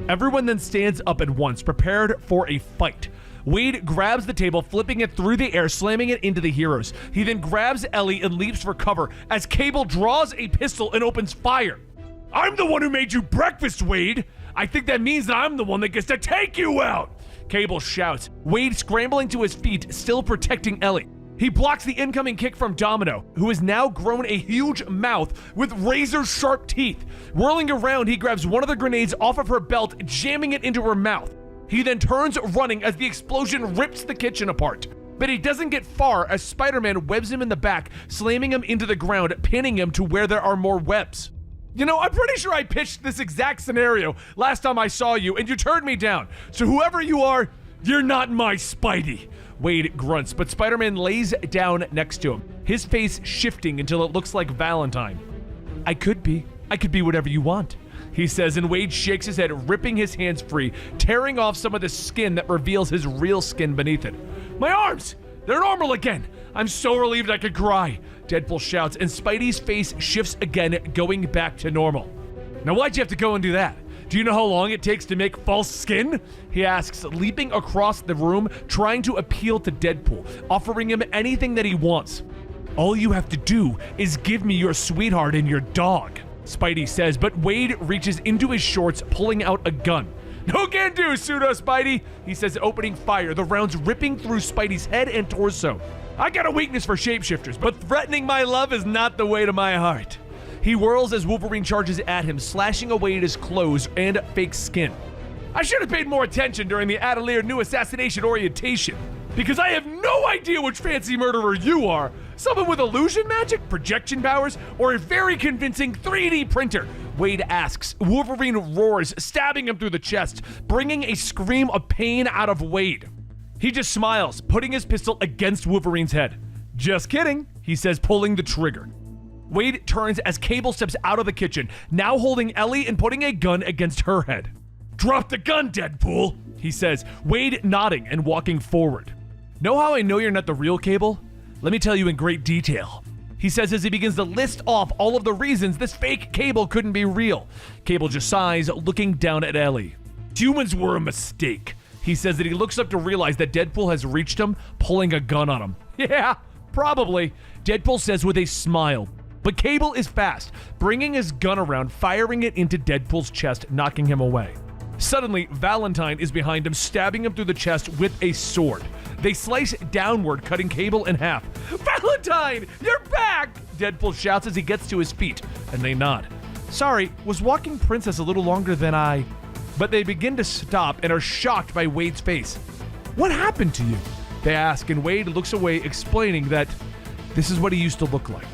Everyone then stands up at once, prepared for a fight. Wade grabs the table, flipping it through the air, slamming it into the heroes. He then grabs Ellie and leaps for cover as Cable draws a pistol and opens fire. "I'm the one who made you breakfast, Wade. I think that means that I'm the one that gets to take you out," Cable shouts, Wade scrambling to his feet, still protecting Ellie. He blocks the incoming kick from Domino, who has now grown a huge mouth with razor-sharp teeth. Whirling around, he grabs one of the grenades off of her belt, jamming it into her mouth. He then turns running as the explosion rips the kitchen apart. But he doesn't get far as Spider-Man webs him in the back, slamming him into the ground, pinning him to where there are more webs. "You know, I'm pretty sure I pitched this exact scenario last time I saw you, and you turned me down. So whoever you are, you're not my Spidey," Wade grunts, but Spider-Man lays down next to him, his face shifting until it looks like Valentine. I could be whatever you want," he says, and Wade shakes his head, ripping his hands free, tearing off some of the skin that reveals his real skin beneath it. "My arms! They're normal again! I'm so relieved I could cry," Deadpool shouts, and Spidey's face shifts again, going back to normal. "Now why'd you have to go and do that? Do you know how long it takes to make false skin?" he asks, leaping across the room, trying to appeal to Deadpool, offering him anything that he wants. "All you have to do is give me your sweetheart and your dog," Spidey says, but Wade reaches into his shorts, pulling out a gun. "No can do, Pseudo Spidey," he says, opening fire, the rounds ripping through Spidey's head and torso. "I got a weakness for shapeshifters, but threatening my love is not the way to my heart." He whirls as Wolverine charges at him, slashing away at his clothes and fake skin. "I should have paid more attention during the Atelier new assassination orientation," Because I have no idea which fancy murderer you are. Someone with illusion magic, projection powers, or a very convincing 3D printer? Wade asks. Wolverine roars, stabbing him through the chest, bringing a scream of pain out of Wade. He just smiles, putting his pistol against Wolverine's head. Just kidding, he says, pulling the trigger. Wade turns as Cable steps out of the kitchen, now holding Ellie and putting a gun against her head. Drop the gun, Deadpool, he says, Wade nodding and walking forward. Know how I know you're not the real Cable? Let me tell you in great detail, he says as he begins to list off all of the reasons this fake Cable couldn't be real. Cable just sighs, looking down at Ellie. Humans were a mistake. He says that he looks up to realize that Deadpool has reached him, pulling a gun on him. Yeah, probably, Deadpool says with a smile. But Cable is fast, bringing his gun around, firing it into Deadpool's chest, knocking him away. Suddenly, Valentine is behind him, stabbing him through the chest with a sword. They slice downward, cutting Cable in half. Valentine, you're back! Deadpool shouts as he gets to his feet, and they nod. Sorry, was walking Princess a little longer than I... But they begin to stop and are shocked by Wade's face. What happened to you? They ask, and Wade looks away, explaining that this is what he used to look like.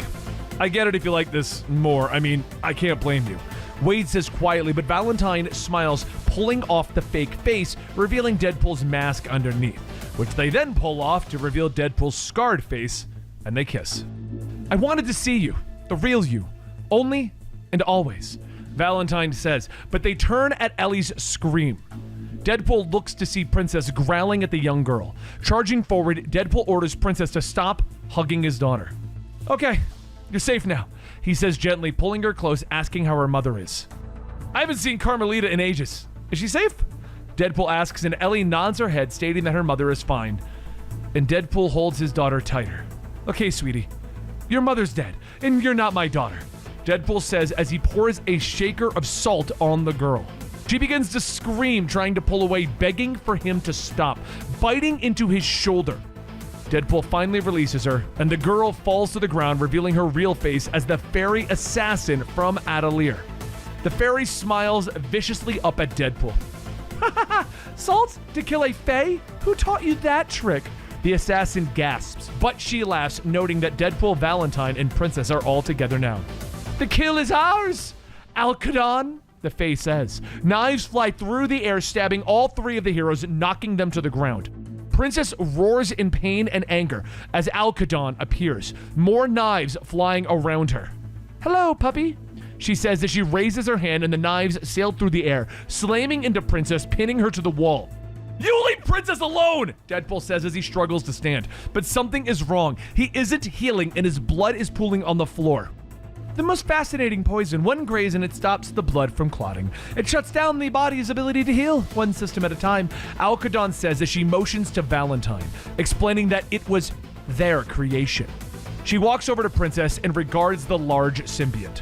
I get it if you like this more. I mean, I can't blame you. Wade says quietly, but Valentine smiles, pulling off the fake face, revealing Deadpool's mask underneath, which they then pull off to reveal Deadpool's scarred face, and they kiss. I wanted to see you, the real you, only and always, Valentine says, but they turn at Ellie's scream. Deadpool looks to see Princess growling at the young girl. Charging forward, Deadpool orders Princess to stop hugging his daughter. Okay, you're safe now, he says gently, pulling her close, asking how her mother is. I haven't seen Carmelita in ages. Is she safe? Deadpool asks, and Ellie nods her head, stating that her mother is fine. And Deadpool holds his daughter tighter. Okay, sweetie, your mother's dead, and you're not my daughter, Deadpool says as he pours a shaker of salt on the girl. She begins to scream, trying to pull away, begging for him to stop, biting into his shoulder. Deadpool finally releases her, and the girl falls to the ground, revealing her real face as the fairy assassin from Atelier. The fairy smiles viciously up at Deadpool. Ha ha ha! Salt to kill a fae? Who taught you that trick? The assassin gasps, but she laughs, noting that Deadpool, Valentine, and Princess are all together now. The kill is ours! Alcadon, the fae says. Knives fly through the air, stabbing all three of the heroes, knocking them to the ground. Princess roars in pain and anger as Alcadon appears, more knives flying around her. Hello, puppy, she says as she raises her hand and the knives sail through the air, slamming into Princess, pinning her to the wall. You leave Princess alone, Deadpool says as he struggles to stand. But something is wrong. He isn't healing and his blood is pooling on the floor. The most fascinating poison. One graze and it stops the blood from clotting. It shuts down the body's ability to heal, one system at a time, Alcadon says as she motions to Valentine, explaining that it was their creation. She walks over to Princess and regards the large symbiote.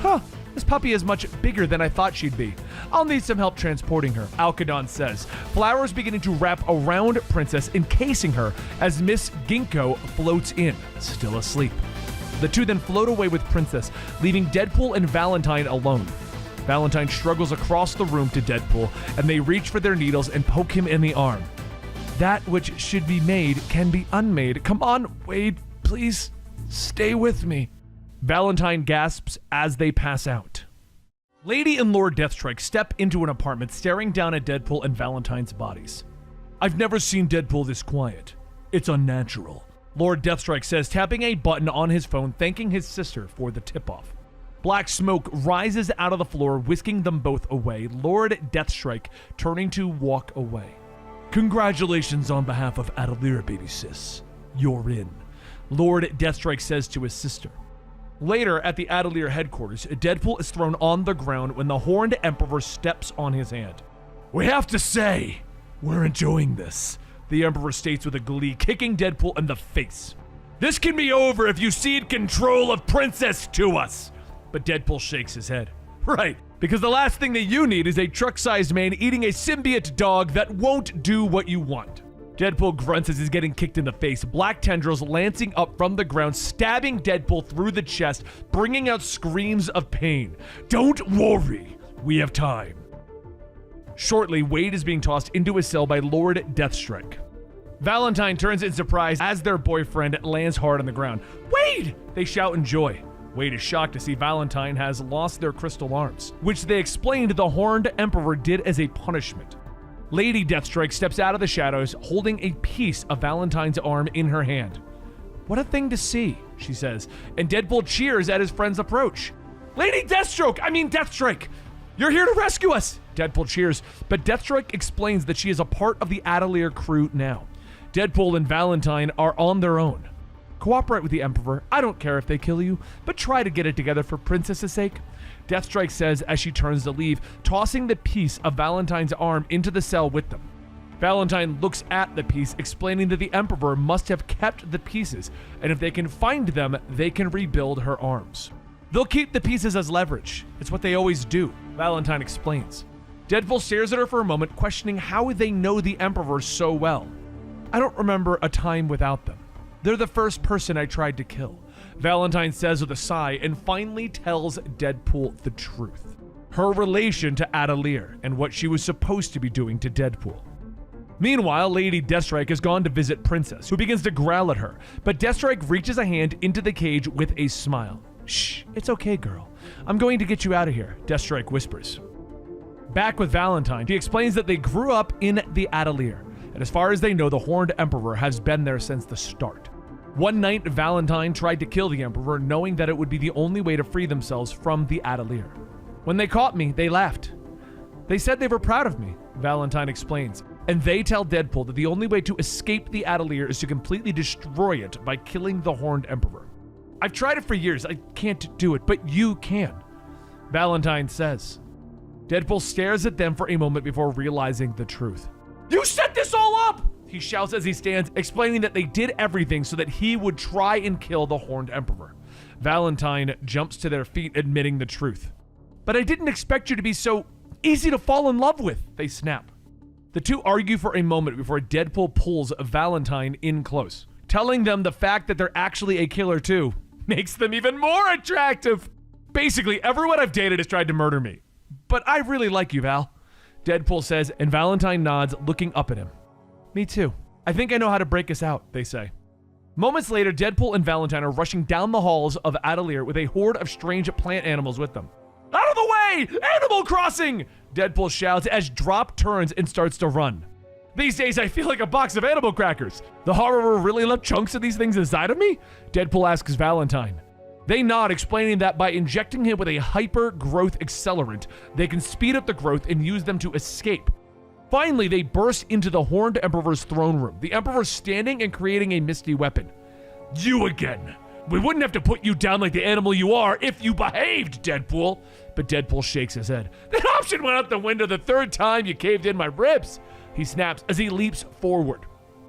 Huh, this puppy is much bigger than I thought she'd be. I'll need some help transporting her, Alcadon says, flowers beginning to wrap around Princess, encasing her as Miss Ginkgo floats in, still asleep. The two then float away with Princess, leaving Deadpool and Valentine alone. Valentine struggles across the room to Deadpool, and they reach for their needles and poke him in the arm. That which should be made can be unmade. Come on, Wade, please stay with me. Valentine gasps as they pass out. Lady and Lord Deathstrike step into an apartment, staring down at Deadpool and Valentine's bodies. I've never seen Deadpool this quiet. It's unnatural, Lord Deathstrike says, tapping a button on his phone, thanking his sister for the tip-off. Black smoke rises out of the floor, whisking them both away, Lord Deathstrike turning to walk away. Congratulations on behalf of Atelier, baby sis. You're in, Lord Deathstrike says to his sister. Later, at the Atelier headquarters, Deadpool is thrown on the ground when the Horned Emperor steps on his hand. We have to say, we're enjoying this, the Emperor states with a glee, kicking Deadpool in the face. This can be over if you cede control of Princess to us. But Deadpool shakes his head. Right, because the last thing that you need is a truck-sized man eating a symbiote dog that won't do what you want. Deadpool grunts as he's getting kicked in the face, black tendrils lancing up from the ground, stabbing Deadpool through the chest, bringing out screams of pain. Don't worry, we have time. Shortly, Wade is being tossed into his cell by Lord Deathstrike. Valentine turns in surprise as their boyfriend lands hard on the ground. Wade! They shout in joy. Wade is shocked to see Valentine has lost their crystal arms, which they explained the Horned Emperor did as a punishment. Lady Deathstrike steps out of the shadows, holding a piece of Valentine's arm in her hand. What a thing to see, she says, and Deadpool cheers at his friend's approach. Lady Deathstrike, you're here to rescue us! Deadpool cheers, but Deathstrike explains that she is a part of the Atelier crew now. Deadpool and Valentine are on their own. Cooperate with the Emperor. I don't care if they kill you, but try to get it together for Princess's sake. Deathstrike says as she turns to leave, tossing the piece of Valentine's arm into the cell with them. Valentine looks at the piece, explaining that the Emperor must have kept the pieces, and if they can find them, they can rebuild her arms. They'll keep the pieces as leverage. It's what they always do, Valentine explains. Deadpool stares at her for a moment, questioning how they know the Emperor so well. I don't remember a time without them. They're the first person I tried to kill, Valentine says with a sigh, and finally tells Deadpool the truth. Her relation to Atelier and what she was supposed to be doing to Deadpool. Meanwhile, Lady Deathstrike has gone to visit Princess, who begins to growl at her, but Deathstrike reaches a hand into the cage with a smile. Shh, it's okay, girl. I'm going to get you out of here, Deathstrike whispers. Back with Valentine, she explains that they grew up in the Atelier, and as far as they know, the Horned Emperor has been there since the start. One night, Valentine tried to kill the Emperor, knowing that it would be the only way to free themselves from the Atelier. When they caught me, they laughed. They said they were proud of me, Valentine explains, and they tell Deadpool that the only way to escape the Atelier is to completely destroy it by killing the Horned Emperor. I've tried it for years, I can't do it, but you can, Valentine says. Deadpool stares at them for a moment before realizing the truth. You set this all up! He shouts as he stands, explaining that they did everything so that he would try and kill the Horned Emperor. Valentine jumps to their feet, admitting the truth. But I didn't expect you to be so easy to fall in love with, they snap. The two argue for a moment before Deadpool pulls Valentine in close, telling them the fact that they're actually a killer too makes them even more attractive. Basically, everyone I've dated has tried to murder me. But I really like you, Val, Deadpool says, and Valentine nods, looking up at him. Me too. I think I know how to break us out, they say. Moments later, Deadpool and Valentine are rushing down the halls of Atelier with a horde of strange plant animals with them. Out of the way! Animal Crossing! Deadpool shouts as Drop turns and starts to run. These days, I feel like a box of animal crackers. The horror really left chunks of these things inside of me? Deadpool asks Valentine. They nod, explaining that by injecting him with a hyper-growth accelerant, they can speed up the growth and use them to escape. Finally, they burst into the Horned Emperor's throne room, the Emperor standing and creating a misty weapon. You again! We wouldn't have to put you down like the animal you are if you behaved, Deadpool! But Deadpool shakes his head. That option went out the window the third time you caved in my ribs! He snaps as he leaps forward.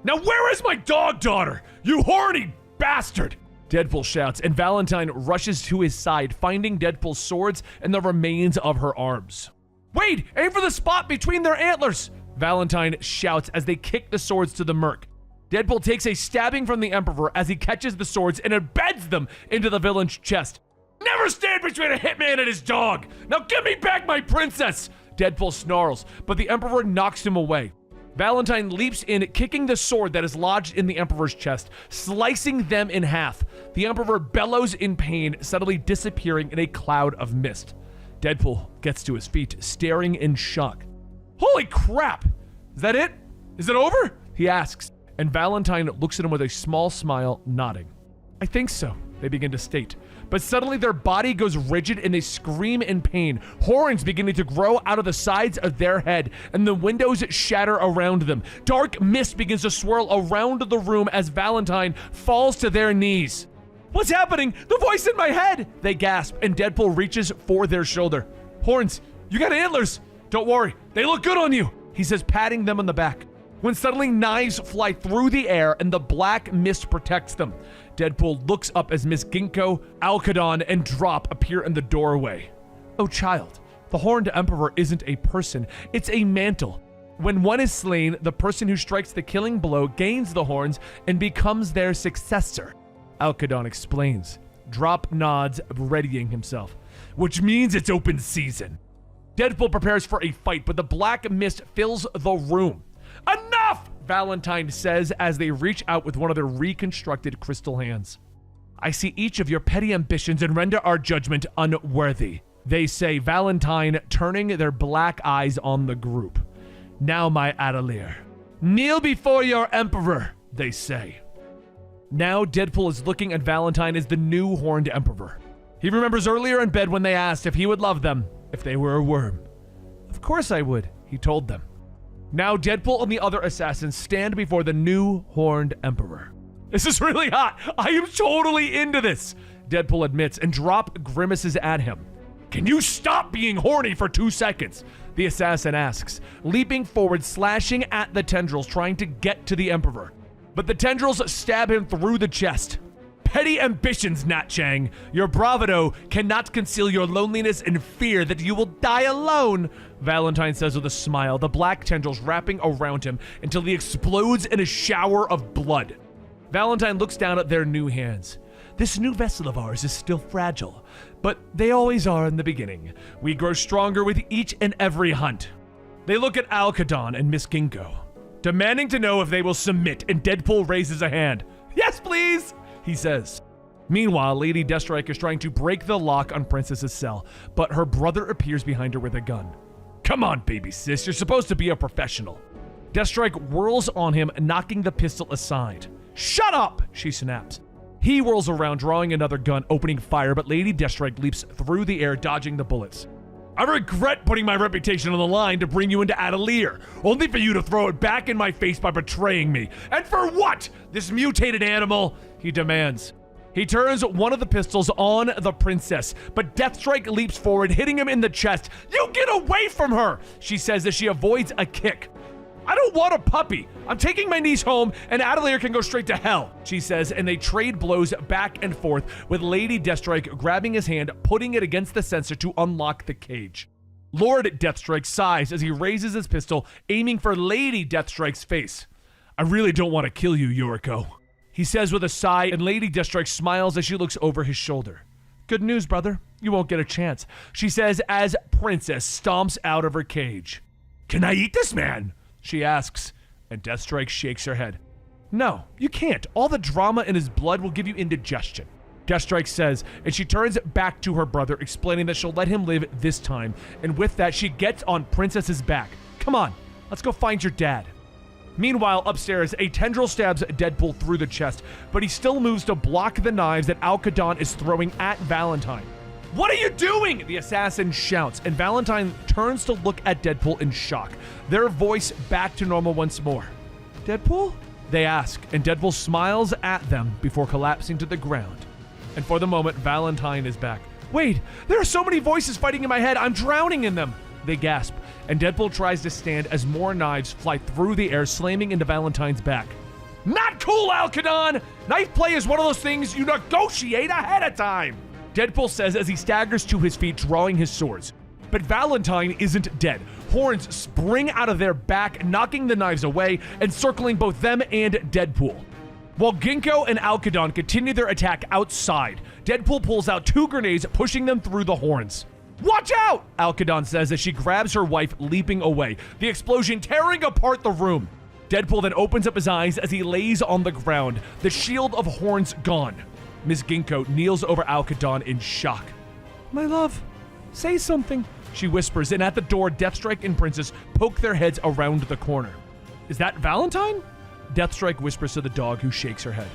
Now where is my dog daughter? You horny bastard! Deadpool shouts, and Valentine rushes to his side, finding Deadpool's swords and the remains of her arms. Wade, aim for the spot between their antlers! Valentine shouts as they kick the swords to the merc. Deadpool takes a stabbing from the Emperor as he catches the swords and embeds them into the villain's chest. Never stand between a hitman and his dog! Now give me back my princess! Deadpool snarls, but the Emperor knocks him away. Valentine leaps in, kicking the sword that is lodged in the Emperor's chest, slicing them in half. The Emperor bellows in pain, suddenly disappearing in a cloud of mist. Deadpool gets to his feet, staring in shock. Holy crap! Is that it? Is it over? He asks, and Valentine looks at him with a small smile, nodding. I think so, they begin to state. But suddenly their body goes rigid and they scream in pain, horns beginning to grow out of the sides of their head, and the windows shatter around them. Dark mist begins to swirl around the room as Valentine falls to their knees. What's happening? The voice in my head! They gasp, and Deadpool reaches for their shoulder. Horns, you got antlers! Don't worry, they look good on you, he says, patting them on the back. When suddenly knives fly through the air and the black mist protects them. Deadpool looks up as Miss Ginkgo, Alcadon, and Drop appear in the doorway. Oh child, the Horned Emperor isn't a person, it's a mantle. When one is slain, the person who strikes the killing blow gains the horns and becomes their successor, Alcadon explains. Drop nods, readying himself. Which means it's open season. Deadpool prepares for a fight, but the black mist fills the room. Enough! Valentine says as they reach out with one of their reconstructed crystal hands. I see each of your petty ambitions and render our judgment unworthy, they say, Valentine turning their black eyes on the group. Now, my Atelier, kneel before your emperor, they say. Now Deadpool is looking at Valentine as the new Horned Emperor. He remembers earlier in bed when they asked if he would love them if they were a worm. Of course I would, he told them. Now Deadpool and the other assassins stand before the new Horned Emperor. This is really hot. I am totally into this, Deadpool admits and grimaces at him. Can you stop being horny for 2 seconds? The assassin asks, leaping forward, slashing at the tendrils, trying to get to the Emperor. But the tendrils stab him through the chest. Petty ambitions, Nat Chang. Your bravado cannot conceal your loneliness and fear that you will die alone, Valentine says with a smile, the black tendrils wrapping around him until he explodes in a shower of blood. Valentine looks down at their new hands. This new vessel of ours is still fragile, but they always are in the beginning. We grow stronger with each and every hunt. They look at Alcadon and Miss Ginkgo, demanding to know if they will submit, and Deadpool raises a hand. Yes, please, he says. Meanwhile, Lady Deathstrike is trying to break the lock on Princess's cell, but her brother appears behind her with a gun. Come on, baby sis, you're supposed to be a professional. Deathstrike whirls on him, knocking the pistol aside. Shut up, she snaps. He whirls around, drawing another gun, opening fire, but Lady Deathstrike leaps through the air, dodging the bullets. I regret putting my reputation on the line to bring you into Atelier, only for you to throw it back in my face by betraying me. And for what? This mutated animal, he demands. He turns one of the pistols on the princess, but Deathstrike leaps forward, hitting him in the chest. You get away from her, she says as she avoids a kick. I don't want a puppy. I'm taking my niece home, and Atelier can go straight to hell, she says, and they trade blows back and forth, with Lady Deathstrike grabbing his hand, putting it against the sensor to unlock the cage. Lord Deathstrike sighs as he raises his pistol, aiming for Lady Deathstrike's face. I really don't want to kill you, Yuriko, he says with a sigh, and Lady Deathstrike smiles as she looks over his shoulder. Good news, brother. You won't get a chance, she says as Princess stomps out of her cage. Can I eat this man? She asks, and Deathstrike shakes her head. No, you can't. All the drama in his blood will give you indigestion, Deathstrike says, and she turns back to her brother, explaining that she'll let him live this time, and with that, she gets on Princess's back. Come on, let's go find your dad. Meanwhile, upstairs, a tendril stabs Deadpool through the chest, but he still moves to block the knives that Alcadon is throwing at Valentine. What are you doing? The assassin shouts, and Valentine turns to look at Deadpool in shock, their voice back to normal once more. Deadpool? They ask, and Deadpool smiles at them before collapsing to the ground. And for the moment, Valentine is back. Wait, there are so many voices fighting in my head, I'm drowning in them, they gasp, and Deadpool tries to stand as more knives fly through the air, slamming into Valentine's back. Not cool, Alcadon! Knife play is one of those things you negotiate ahead of time, Deadpool says as he staggers to his feet, drawing his swords. But Valentine isn't dead. Horns spring out of their back, knocking the knives away and circling both them and Deadpool. While Ginkgo and Alcadon continue their attack outside, Deadpool pulls out 2 grenades, pushing them through the horns. Watch out, Alcadon says as she grabs her wife, leaping away, the explosion tearing apart the room. Deadpool then opens up his eyes as he lays on the ground, the shield of horns gone. Miss Ginkgo kneels over Alcadon in shock. My love, say something, she whispers, and at the door, Deathstrike and Princess poke their heads around the corner. Is that Valentine? Deathstrike whispers to the dog, who shakes her head.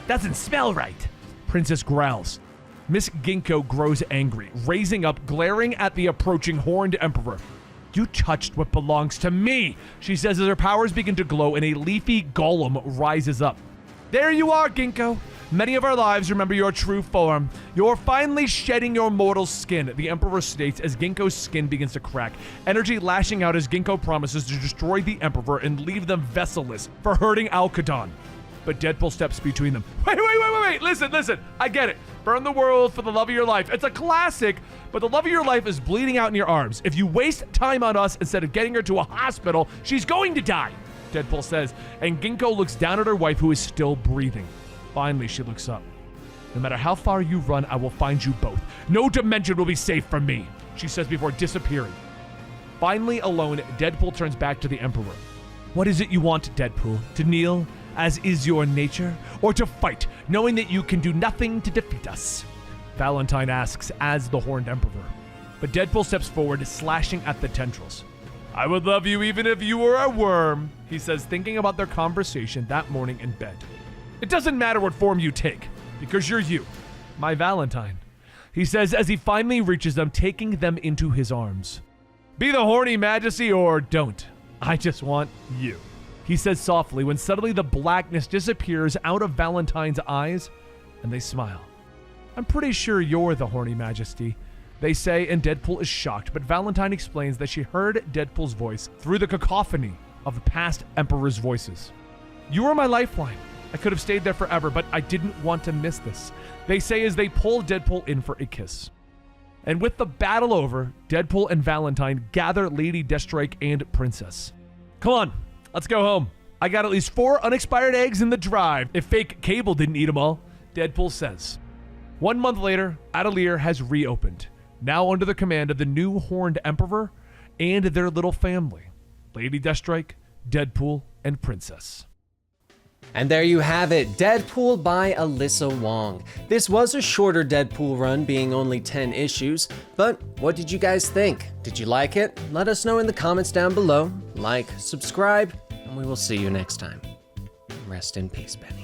Doesn't smell right, Princess growls. Miss Ginkgo grows angry, raising up, glaring at the approaching Horned Emperor. You touched what belongs to me, she says as her powers begin to glow and a leafy golem rises up. There you are, Ginkgo. Many of our lives remember your true form. You're finally shedding your mortal skin, the Emperor states as Ginkgo's skin begins to crack, energy lashing out as Ginkgo promises to destroy the Emperor and leave them vesselless for hurting Alcadon. But Deadpool steps between them. Wait, listen, I get it. Burn the world for the love of your life. It's a classic, but the love of your life is bleeding out in your arms. If you waste time on us instead of getting her to a hospital, she's going to die, Deadpool says, and Ginkgo looks down at her wife, who is still breathing. Finally, she looks up. No matter how far you run, I will find you both. No dimension will be safe from me, she says before disappearing. Finally alone, Deadpool turns back to the Emperor. What is it you want, Deadpool? To kneel, as is your nature, or to fight, knowing that you can do nothing to defeat us? Valentine asks as the Horned Emperor. But Deadpool steps forward, slashing at the tendrils. I would love you even if you were a worm, he says, thinking about their conversation that morning in bed. It doesn't matter what form you take, because you're you, my Valentine, he says as he finally reaches them, taking them into his arms. Be the horny majesty or don't. I just want you, he says softly when suddenly the blackness disappears out of Valentine's eyes and they smile. I'm pretty sure you're the horny majesty, they say, and Deadpool is shocked, but Valentine explains that she heard Deadpool's voice through the cacophony of the past Emperor's voices. You were my lifeline. I could have stayed there forever, but I didn't want to miss this, they say as they pull Deadpool in for a kiss. And with the battle over, Deadpool and Valentine gather Lady Deathstrike and Princess. Come on, let's go home. I got at least 4 unexpired eggs in the drive, if fake Cable didn't eat them all, Deadpool says. 1 month later, Atelier has reopened, now under the command of the new Horned Emperor and their little family, Lady Deathstrike, Deadpool, and Princess. And there you have it, Deadpool by Alyssa Wong. This was a shorter Deadpool run, being only 10 issues, but what did you guys think? Did you like it? Let us know in the comments down below. Like, subscribe, and we will see you next time. Rest in peace, Benny.